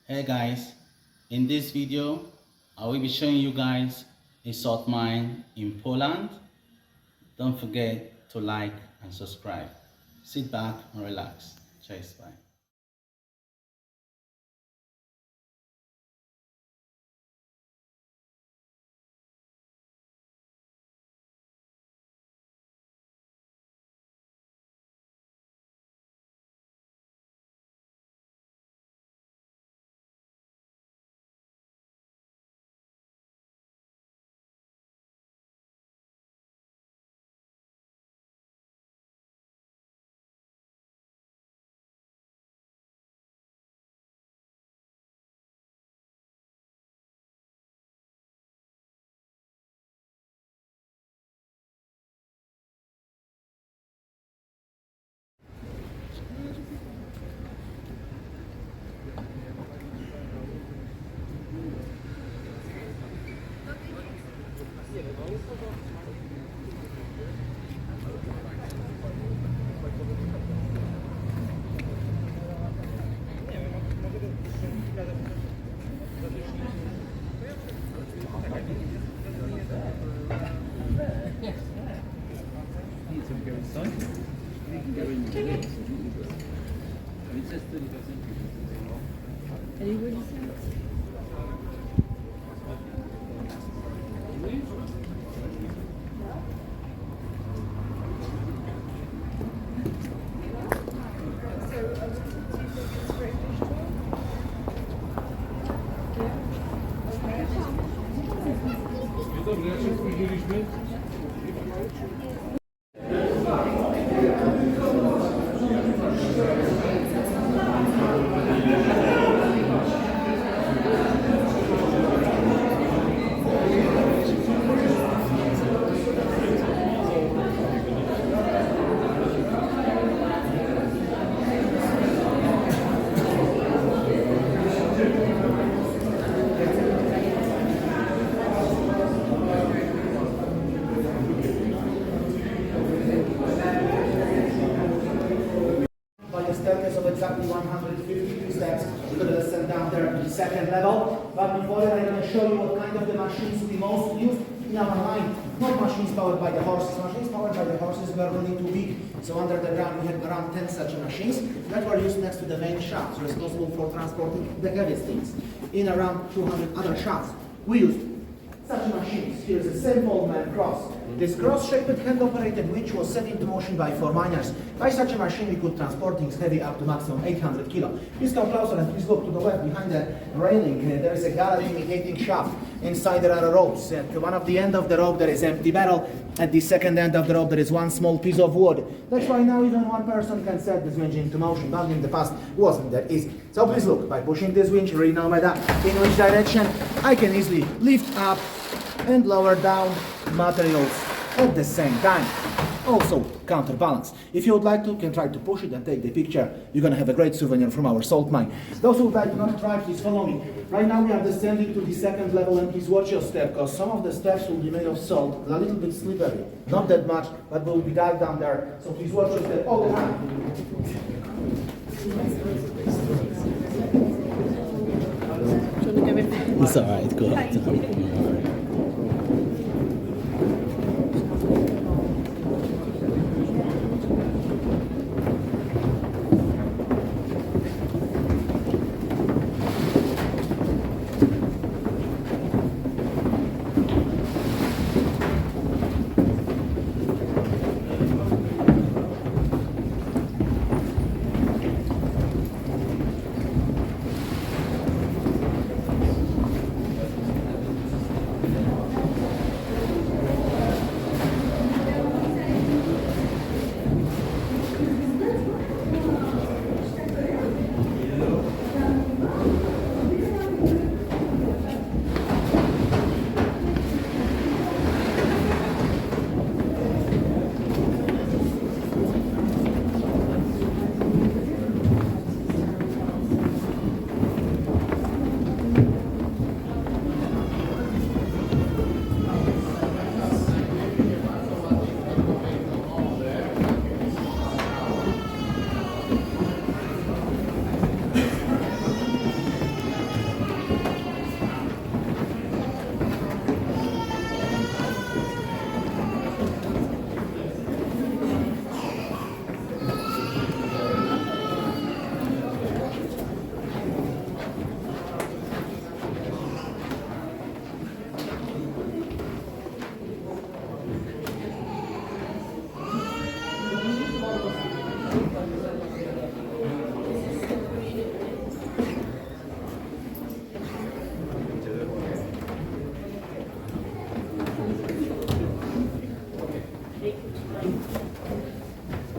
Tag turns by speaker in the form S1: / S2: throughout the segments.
S1: Hey guys, in this video I will be showing you guys a salt mine in Poland. Don't forget to like and subscribe. Sit back and relax. Cheers, bye.
S2: Dobrze, jak się spóźniliśmy?
S3: Staircase of exactly 152 steps. We're going to descend down there to the second level. But before that, I'm going to show you what kind of the machines we most use in our mine. Not machines powered by the horses. Machines powered by the horses were really too big. So under the ground, we had around 10 such machines that were used next to the main shafts, responsible for transporting the heaviest things. In around 200 other shafts, we used such machines. Here's a simple man cross. This cross-shaped hand-operated winch was set into motion by 4 miners. By such a machine, we could transport things heavy up to maximum 800 kilo. Please come closer and please look to the left. Behind the railing, there is a gallery imitating shaft. Inside there are ropes. At one of the end of the rope, there is empty barrel. At the second end of the rope, there is one small piece of wood. That's why now even one person can set this winch into motion. But in the past, wasn't that easy. So please look, by pushing this winch, read now in which direction I can easily lift up and lower down materials at the same time. Also counterbalance. If you would like to, you can try to push it and take the picture. You're going to have a great souvenir from our salt mine. Those who would like to not try, please follow me. Right now we are descending to the second level, and please watch your step, because some of the steps will be made of salt, a little bit slippery. Not that much, but we'll be dived down there. So please watch your step all the time.
S1: It's alright, go ahead.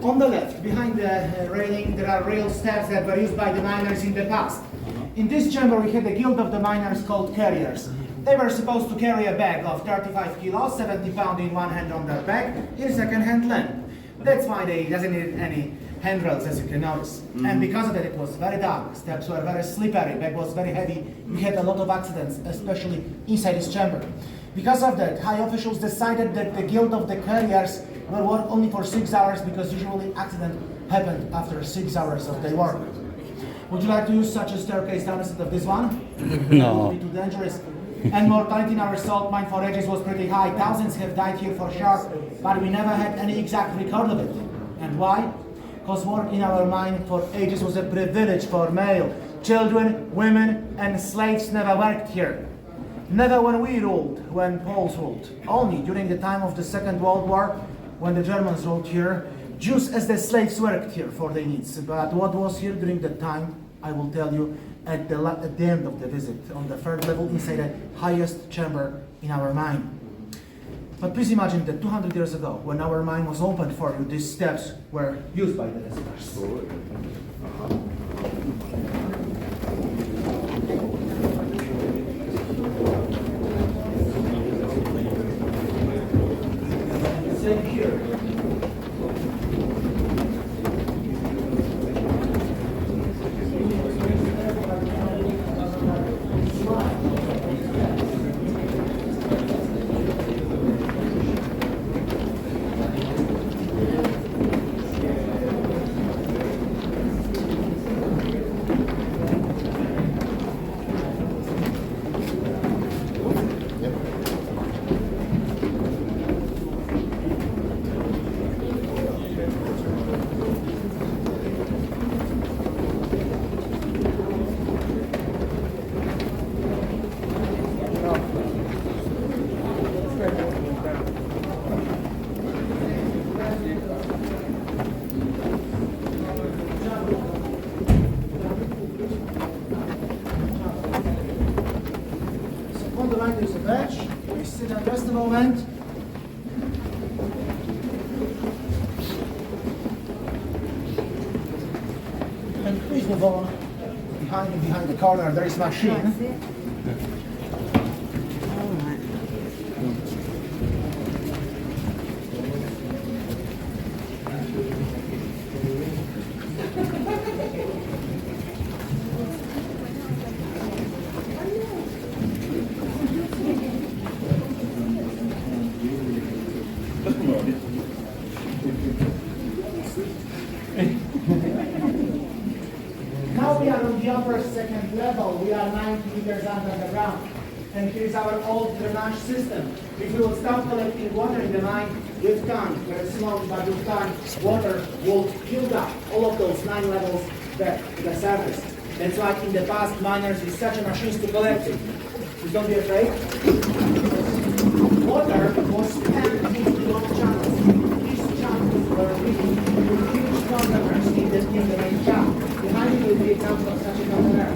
S3: On the left, behind the railing, there are rail steps that were used by the miners in the past. In this chamber, we had a guild of the miners called carriers. They were supposed to carry a bag of 35 kilos, 70 pounds in one hand on their back, in second hand length. That's why they doesn't need any handrails, as you can notice. And because of that, it was very dark, steps were very slippery, bag was very heavy. We had a lot of accidents, especially inside this chamber. Because of that, high officials decided that the guild of the carriers will work only for 6 hours, because usually accident happened after 6 hours of their work. Would you like to use such a staircase down instead of this one?
S1: No.
S3: It would be too dangerous. And mortality in our salt mine for ages was pretty high. Thousands have died here for sure, but we never had any exact record of it. And why? Because work in our mine for ages was a privilege for male. Children, women, and slaves never worked here. Never when we ruled, when Poles ruled. Only during the time of the Second World War, when the Germans ruled here, Jews as the slaves worked here for their needs. But what was here during that time, I will tell you at the end of the visit, on the third level inside the highest chamber in our mine. But please imagine that 200 years ago, when our mine was opened for you, these steps were used by the visitors. Same here. On the right there's a bench. We sit and rest a moment. And please move on. Behind the corner there is a machine. Now we are on the upper second level. We are 90 meters under the ground. And here is our old drainage system. If we will start collecting water in the mine, with time, very slowly, but with time, water will build up all of those 9 levels back to the surface. That's why in the past, miners used such a machines to collect it. So don't be afraid. Water was pumped into long channels. These channels were really huge containers in the main shaft. Behind you will be an example of such a container.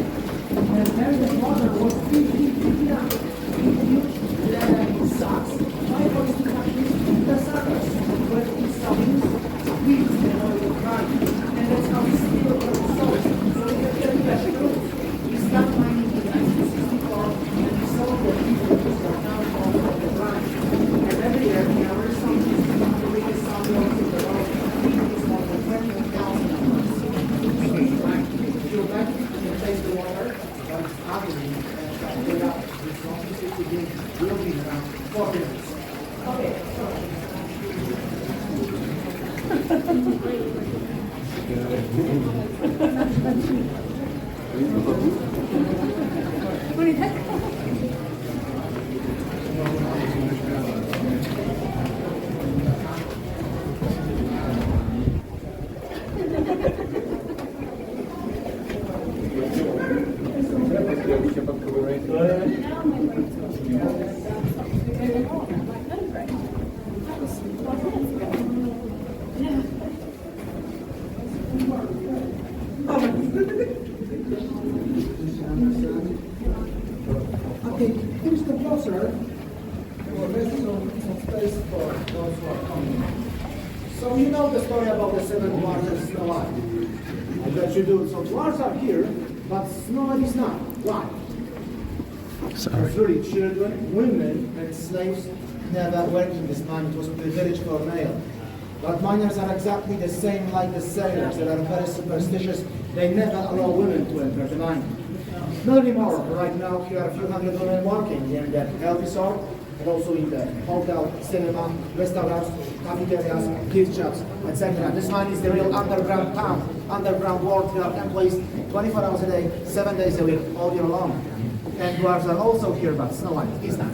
S3: And then the water was filled up in huge leather sacks by hoisting machines to the surface, where it stops, squeeze the oil grind. And that's how we still got the salt. So we have very fresh fruit. We start mining in 1964, and we sold the people who are now all of the grind. And every year in our salt, the biggest salt mills in the world, is more than 20,000 hours. If you like, you can taste the water, but it's ugly and get up. This 150 gauge will be around 4 minutes. Okay, okay, here's the closer. There will rest some space for those who are coming. So you know the story about the 7 dwarfs and Snow White. I bet you do. So dwarfs are here, but Snow White is not. Why? Because really children, women, and slaves never worked in this mine. It was privileged for male. But miners are exactly the same like the sailors. They are very superstitious. They never allow women to enter the mine. Not anymore. Right now, here are a few hundred women working in the health resort, and also in the hotel, cinema, restaurants, cafeterias, gift shops, etc. This mine is the real underground town, underground world. There are employees 24 hours a day, 7 days a week, all year long. And dwarves are also here, but Snow White is not.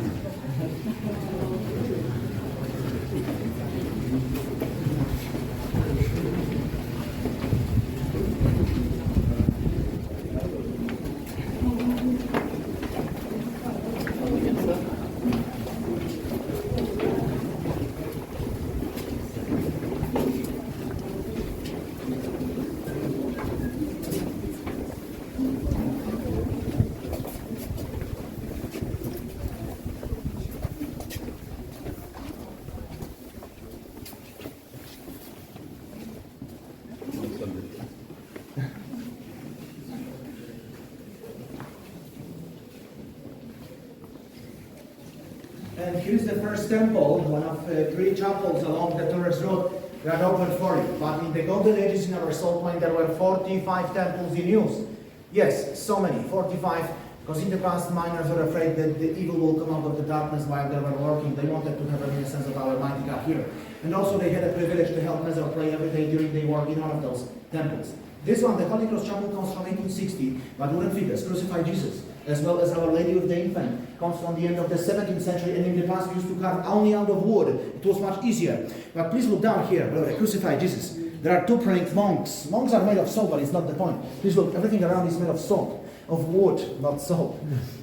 S3: And here's the first temple, one of 3 chapels along the tourist road. They are open for it. But in the golden ages in our salt mine, there were 45 temples in use. Yes, so many, 45. Because in the past, miners were afraid that the evil will come out of the darkness while they were working. They wanted to have a reminiscence of our mighty God here. And also they had a privilege to help Mezor pray every day during their work in one of those temples. This one, the Holy Cross Chapel, comes from 1860, but wooden figures, crucified Jesus, as well as Our Lady of the Infant, comes from the end of the 17th century, and in the past we used to carve only out of wood. It was much easier. But please look down here, brother, crucified Jesus. There are 2 praying monks. Monks are made of salt, but it's not the point. Please look, everything around is made of salt. Of wood, not salt.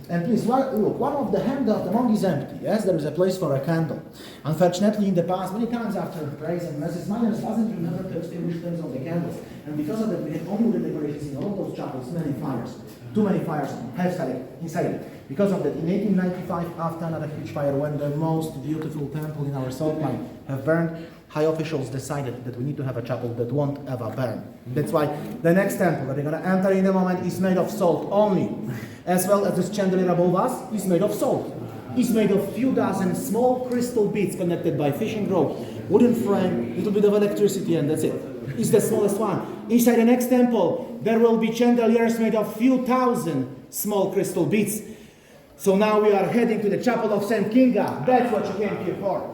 S3: And please look, one of the hand of the monk is empty. Yes, there is a place for a candle. Unfortunately, in the past, many times after praise and masses, miners doesn't remember to extinguish flames of the candles. And because of that, we have only wooden decorations in all those chapels, many fires. Too many fires inside it. Because of that, in 1895, after another huge fire, when the most beautiful temple in our salt mine have burned, high officials decided that we need to have a chapel that won't ever burn. That's why the next temple that we're going to enter in a moment is made of salt only. As well as this chandelier above us is made of salt. It's made of few dozen small crystal beads connected by fishing rope, wooden frame, little bit of electricity, and that's it. It's the smallest one. Inside the next temple, there will be chandeliers made of few thousand small crystal beads. So now we are heading to the chapel of Saint Kinga. That's what you came here for.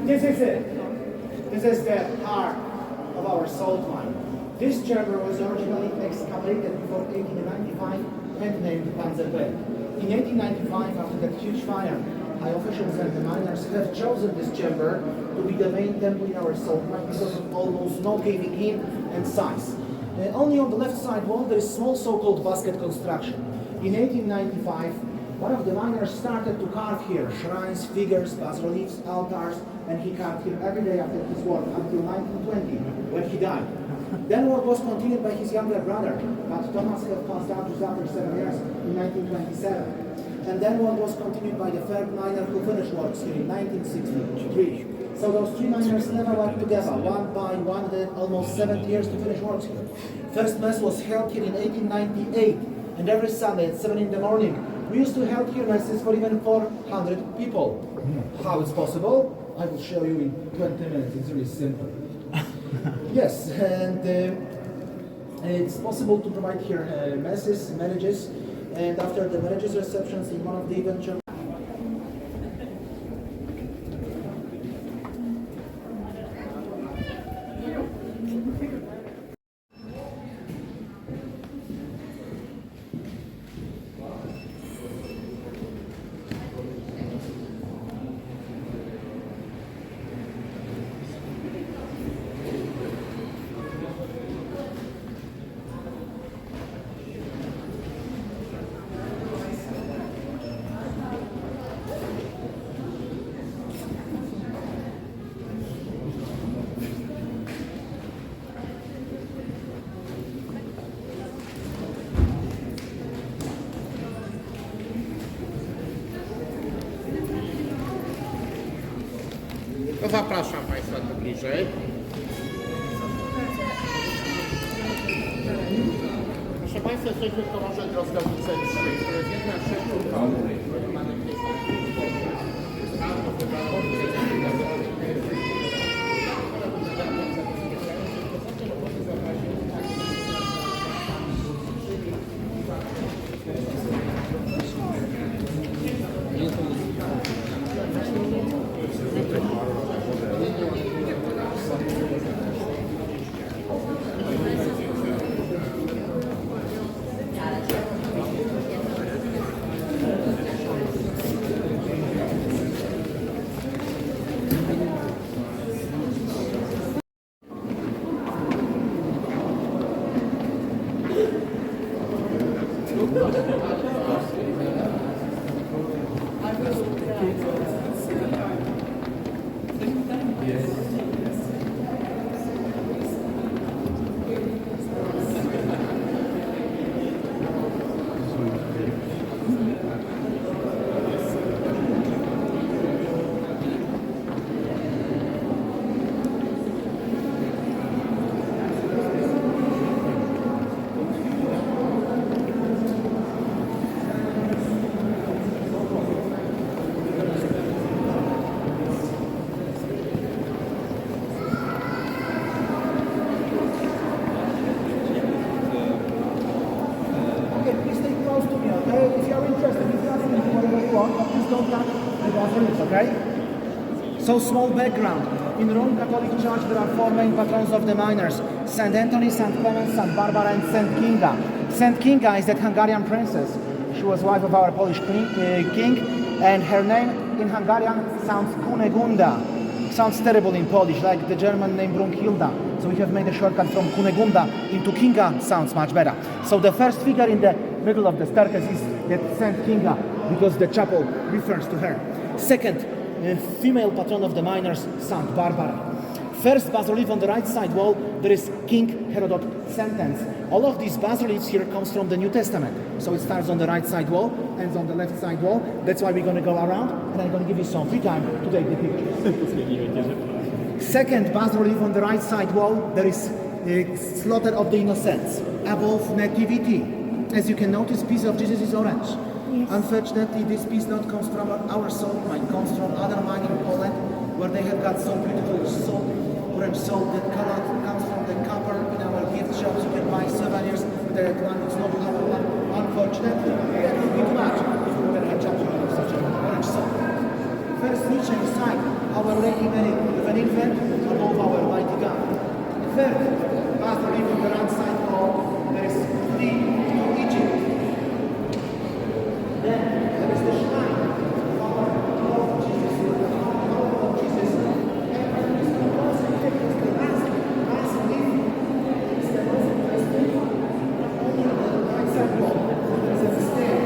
S3: This is it. This is the heart of our salt mine. This chamber was originally excavated before 1895 and named Panzerberg. In 1895, after that huge fire, high officials and the miners have chosen this chamber to be the main temple in our salt mine because of almost no caving in and size. Only on the left side wall there is small so-called basket construction. In 1895, one of the miners started to carve here shrines, figures, bas-reliefs, altars, and he carved here every day after his work until 1920, when he died. Then work was continued by his younger brother, but Thomas had passed out just after 7 years in 1927. And then work was continued by the third miner who finished works here in 1963. So those 3 miners never worked together, one by one, then almost 70 years to finish works here. First mass was held here in 1898, and every Sunday at 7 in the morning, we used to hold here masses for even 400 people. How it's possible? I will show you in 20 minutes. It's really simple. Yes, and it's possible to provide here masses, marriages, and after the marriages receptions in one of the event churches.
S4: To zapraszam Państwa tu bliżej. Proszę Państwa, jesteśmy w kolorze Drozdownice 3. To jest jedna z 6 kolorów, które mamy w tej
S3: Okay, please stay close to me, okay? If you are interested, you can ask me whatever you want, but please don't touch the basilics, okay? So, small background. In Roman Catholic Church, there are 4 main patrons of the miners: Saint Anthony, Saint Clement, Saint Barbara, and Saint Kinga. Saint Kinga is that Hungarian princess. She was wife of our Polish king, and her name in Hungarian sounds Kunegunda. Sounds terrible in Polish, like the German name Brunhilda. So we have made a shortcut from Kunegunda into Kinga, sounds much better. So the first figure in the middle of the staircase is that Saint Kinga, because the chapel refers to her. Second, female patron of the miners, Saint Barbara. First bas-relief on the right side wall, there is King Herodot sentence. All of these bas-reliefs here comes from the New Testament. So it starts on the right side wall, ends on the left side wall. That's why we're going to go around, and I'm going to give you some free time to take the pictures. Second bas-relief on the right side wall, there is Slaughter of the Innocents. Above Nativity. As you can notice, piece of Jesus is orange. Yes. Unfortunately, this piece not comes from our salt mine, comes from other mine in Poland, where they have got so beautiful salt, orange salt that comes from the copper in our gift shops. You can buy souvenirs with that one. It's not our one. Unfortunately, that would be too much if we were a chapter of such an orange salt. First niche inside, Our Lady Mary with an infant above our mighty God. Third, after leaving the right side wall, there is flee to Egypt. Then there is the shrine of our Lord Jesus, of Jesus. And this is the last leaf. It's the most interesting. Only on the right side wall, there is a stair.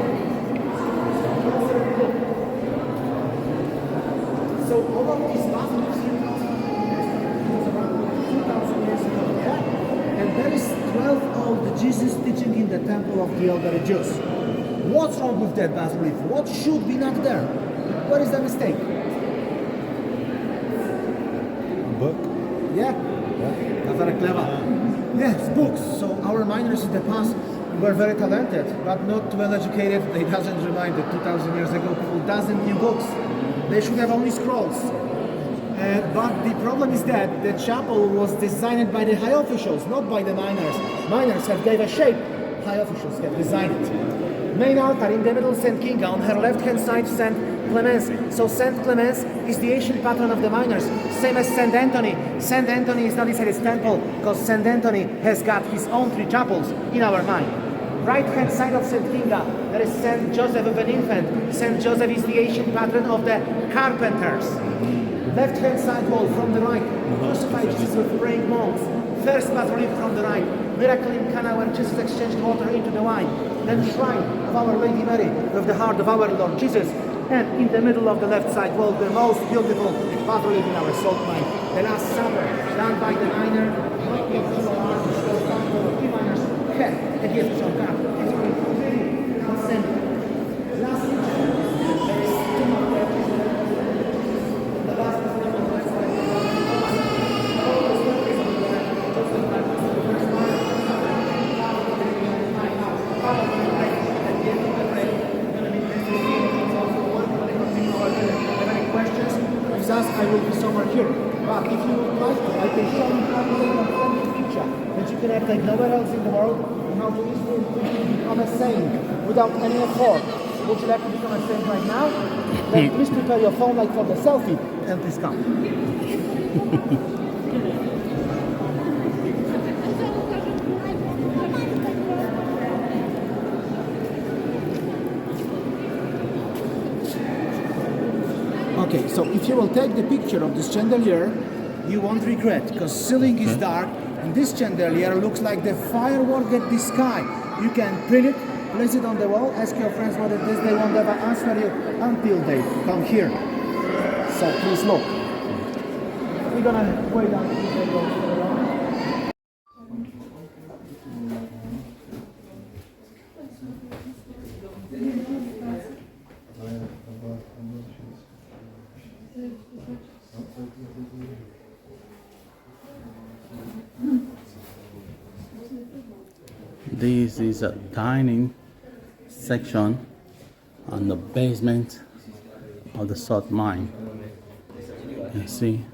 S3: So all of these baths was around 2,000 years ago. Yeah? And there is 12 old Jesus teaching in the temple of the elderly Jews. What's wrong with that bas relief? What should be not there? What is the mistake?
S2: Book?
S3: Yeah? That's very clever. Yes, books. So our miners in the past were very talented, but not well educated. They doesn't remind that 2,000 years ago people doesn't knew books. They should have only scrolls. But the problem is that the chapel was designed by the high officials, not by the miners. Miners have gave a shape, high officials have designed it. Main altar in the middle, Saint Kinga, on her left hand side, Saint Clemens. So Saint Clemens is the ancient patron of the miners, same as Saint Anthony. Saint Anthony is not inside his temple, because Saint Anthony has got his own 3 chapels in our mind. Right hand side of Saint Kinga, there is Saint Joseph of an infant. Saint Joseph is the ancient patron of the carpenters. Left hand side wall from the right, crucified Jesus with praying monks. First bas-relief from the right, miracle in Cana when Jesus exchanged water into the wine. Then shrine of Our Lady Mary with the heart of our Lord Jesus. And in the middle of the left side wall, the most beautiful bas-relief in our salt mine. The Last Supper, done by the miner, not the official artist, was done for the 3 miners. A gift from God. It's really outstanding. Last picture, there is 2 more pictures. The last is on the left side. final break. At the end of the break, we're going to be next to the field. It's also work. We're going to continue our dinner. If you have any questions, please ask. I will be somewhere here. But if you would like to, I can show you how to take a friendly picture that you can have like nowhere else in the world, and how to easily quickly become a saint without any effort. Would you like to become a saint right now? Then please prepare your phone like for the selfie, and please come. Okay, so if you will take the picture of this chandelier, you won't regret, because ceiling is dark, and this chandelier looks like the firework at the sky. You can print it, place it on the wall, ask your friends what it is, they won't ever answer you until they come here. So please look. We're gonna wait until they go further on.
S1: This is a dining section on the basement of the salt mine. You can see.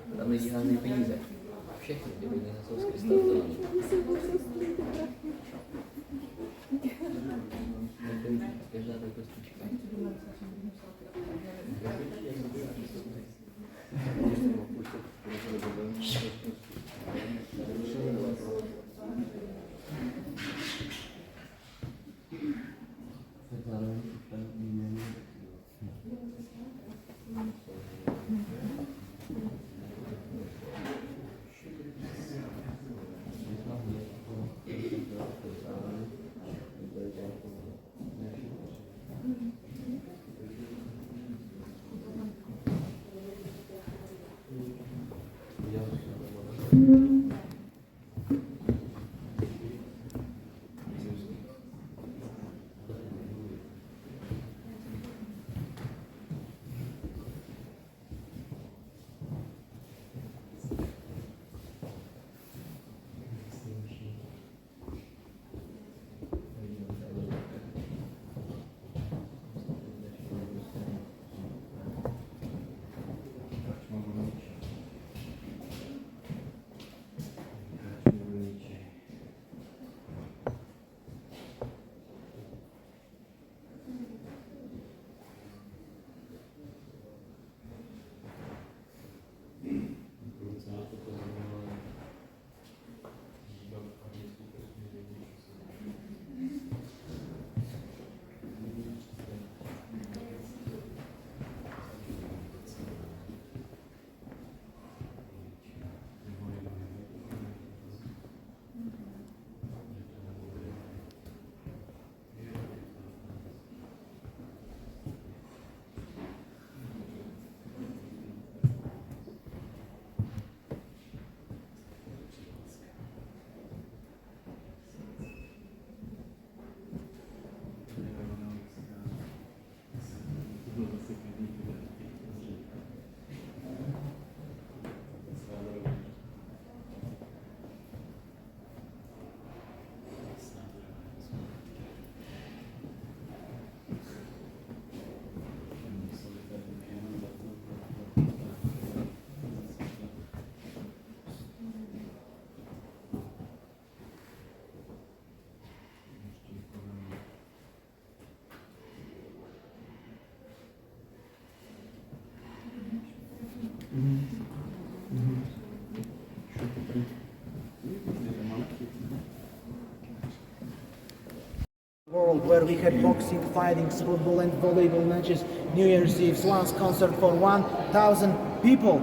S3: World where we had boxing, fighting, football and volleyball matches, New Year's Eve, once concert for 1,000 people,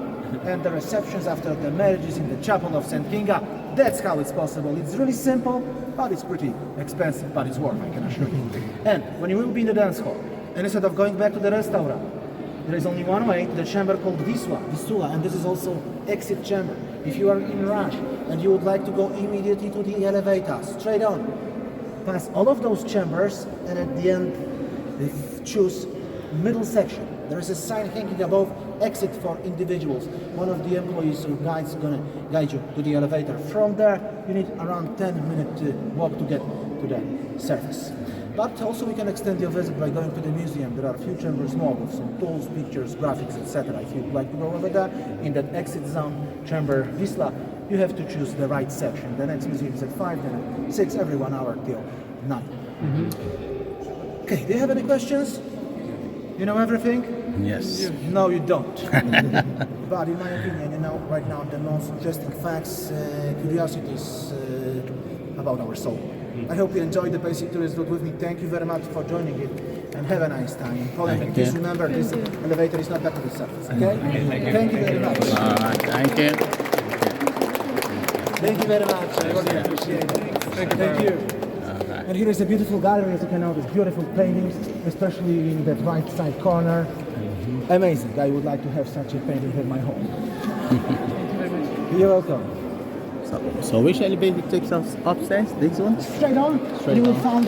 S3: and the receptions after the marriages in the chapel of St. Kinga. That's how it's possible. It's really simple, but it's pretty expensive, but it's worth, I can assure you. And when you will be in the dance hall, and instead of going back to the restaurant, there is only one way to the chamber called Vistula, and this is also exit chamber. If you are in rush and you would like to go immediately to the elevator, straight on, pass all of those chambers, and at the end, choose middle section. There is a sign hanging above, exit for individuals. One of the employees or guides is going to guide you to the elevator. From there, you need around 10-minute walk to get to the surface. But also we can extend your visit by going to the museum. There are a few chambers more with some tools, pictures, graphics, etc. If you'd like to go over there, in that exit zone, chamber Wisla, you have to choose the right section. The next museum is at 5, then at 6, every 1 hour till 9. Okay, do you have any questions? You know everything?
S1: Yes.
S3: No, you don't. But in my opinion, you know, right now the most interesting facts, curiosities about our soul. I hope you enjoyed the basic tourist route with me. Thank you very much for joining it, and have a nice time. In Poland,
S1: Thank
S3: please
S1: you.
S3: remember this elevator is not back to the surface. Okay? Thank you very much.
S1: Thank you.
S3: Thank you very much. I really appreciate it. Thank you. And here is a beautiful gallery, as you can notice, beautiful paintings, especially in that right side corner. Amazing. I would like to have such a painting in my home. You're welcome.
S1: So which elevator takes us upstairs? This one?
S3: Straight on.
S1: Straight
S3: You will
S1: on.
S3: find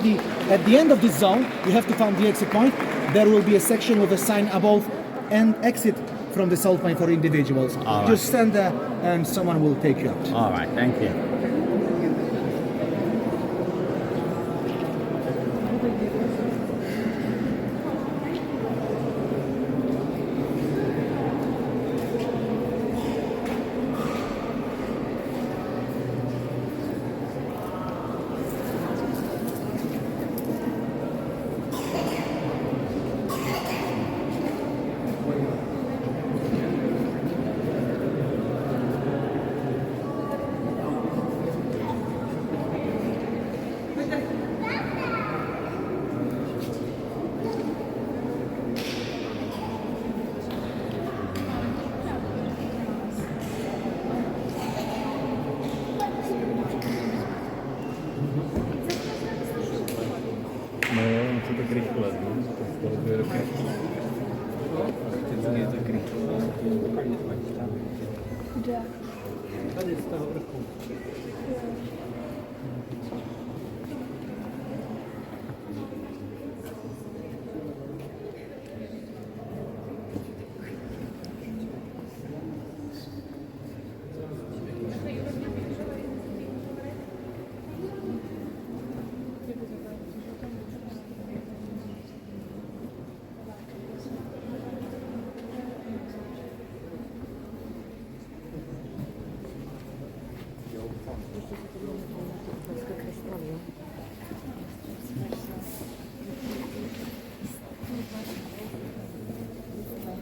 S3: at the end of this zone, you have to find the exit point. There will be a section with a sign above and exit from the salt mine for individuals.
S1: All right.
S3: Just stand there and someone will take you out.
S1: All right, thank you.
S2: No, co to grychla, to dopiero nie to grychla. Tady z toho vrchu.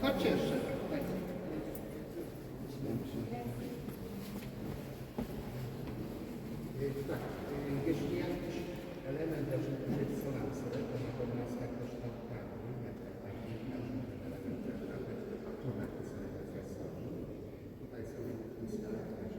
S4: Chodźcie jeszcze. Tak, jeśli jakiś element leży w sonarce, to natomiast jak też tam taki element tu napisane kwestia Soli. Tutaj sobie instalacja.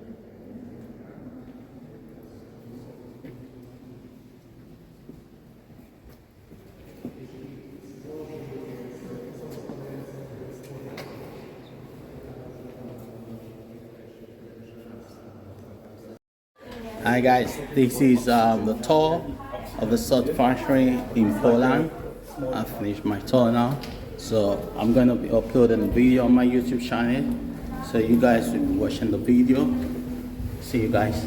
S1: Hi guys, this is the tour of the salt factory in Poland. I finished my tour now, so I'm gonna be uploading a video on my YouTube channel, so you guys will be watching the video. See you guys.